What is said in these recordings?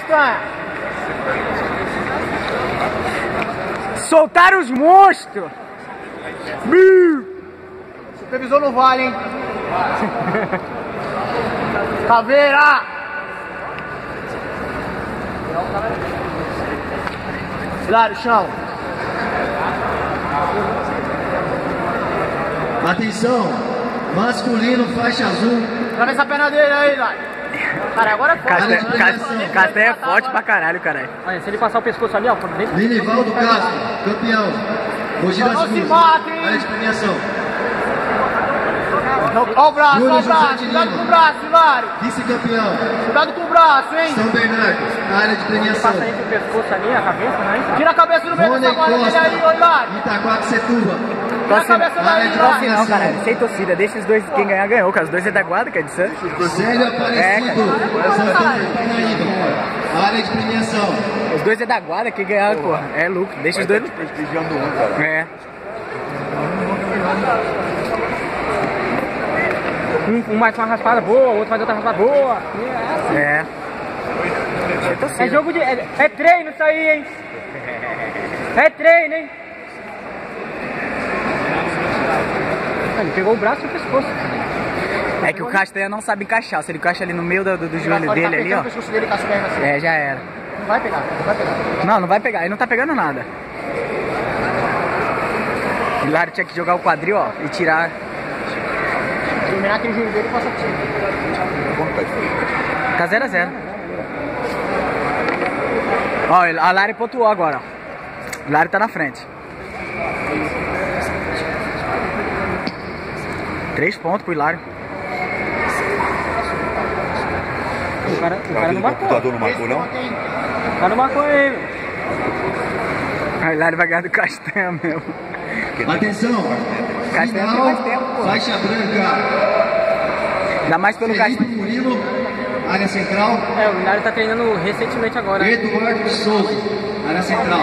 Castanha. Soltaram os monstros. Supervisor não vale, hein? Caveira! Hilário, chão. Atenção, masculino, faixa azul. Olha essa perna dele aí, Hilário. Cara, agora é forte. Castanha é forte pra caralho, caralho. Olha, se ele passar o pescoço ali, ó, por dentro. Linivaldo Castro, campeão. Mogi das Não se Cruzes, mate, hein? área de premiação. Ó o braço, Júlio ó o braço. José de Cuidado Lima. com o braço, Hilário. Vice-campeão. Cuidado com o braço, hein? São Bernardo, área de premiação. Passa entre o pescoço ali, a cabeça, né? Tira a cabeça do meio Rony dessa bola dele aí, ô Hilário. Costa, Itaquaquecetuba. Tira a cabeça área daí, de Hilário. Assim não, caralho. Sem torcida. Deixa os dois. Quem ganhar, ganhou. Cara, os dois é da guarda, que é de Santos. Célio Aparecido, Santana de Pinaíba. Área de premiação. Os dois é da guarda, quem ganhar, porra. É lucro. Deixa os dois. Prestigiando um, cara. É. Um vai uma raspada boa, o outro faz outra raspada boa. É. Sem torcida. É jogo de. É treino isso aí, hein? É treino, hein? Ele pegou o braço e o pescoço. É que o Castanha não sabe encaixar. Se ele encaixa ali no meio do joelho dele ali, ó. O pescoço dele com as pernas assim. É, já era. Não vai pegar, não vai pegar. Não, não vai pegar. Ele não tá pegando nada. O Hilário tinha que jogar o quadril, ó, e tirar. Dominar aquele joelho dele e passar por cima. Tá 0-0. Ó, a Lari pontuou agora, ó. O Lari tá na frente. 3 pontos pro Hilário. O cara não marcou. O computador não marcou, não? O cara não marcou ele. O Hilário vai ganhar do Castanha mesmo. Atenção, Castanha tem mais tempo, pô. faixa branca. Ainda mais pelo Felipe Castanha. Murilo, área central. É, o Hilário tá treinando recentemente agora. Eduardo de Souza, área central.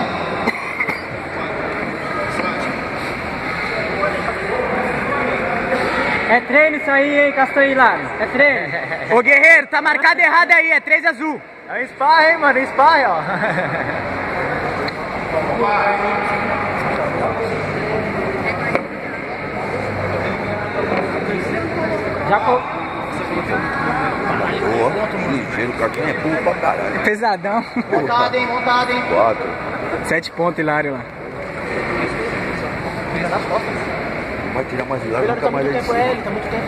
É treino isso aí, hein, Castanha e Hilário? É treino. Ô Guerreiro, tá marcado errado aí, é 3 azul. É um sparring, hein, mano? Sparring, ó. Já co... Boa, ligeiro, o cartão é burro pra caralho. Pesadão. Montado, hein? Montado, hein? 4. 7 pontos, Hilário lá. Vai tirar mais Hilário, Ele nunca tá mais muito ele tempo, ele tá muito tempo.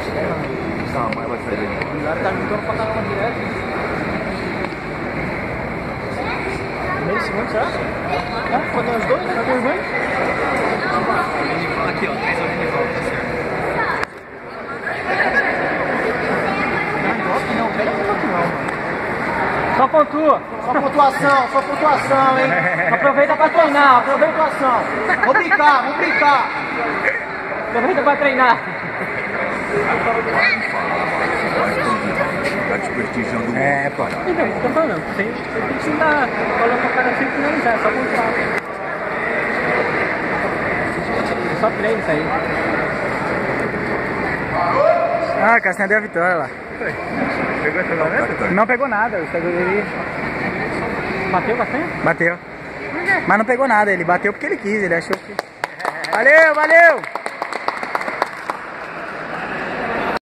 Não, mas vai sair dele. O Hilário tá lutando pra caramba direto. Meio segundo, será? É? Pode ter os dois, né? Pode ter os dois. Aqui, ó, 3 ao Minival, tá certo. Só pontua. Só pontuação, hein? Aproveita pra treinar. Aproveita a pontuação. Vamos brincar, vamos brincar. Aproveita pra treinar. Tá desprestigiando um. É, pô. Então, tô falando, você tem que ensinar. Coloca o cara sem finalizar, só pontuar. Só treino isso aí. Ah, Castanha deu a vitória lá. Pegou essa galera? Não pegou nada, o segundo ele Bateu Castanha? bateu. Mas não pegou nada, ele bateu porque ele quis, ele achou que... Valeu, valeu!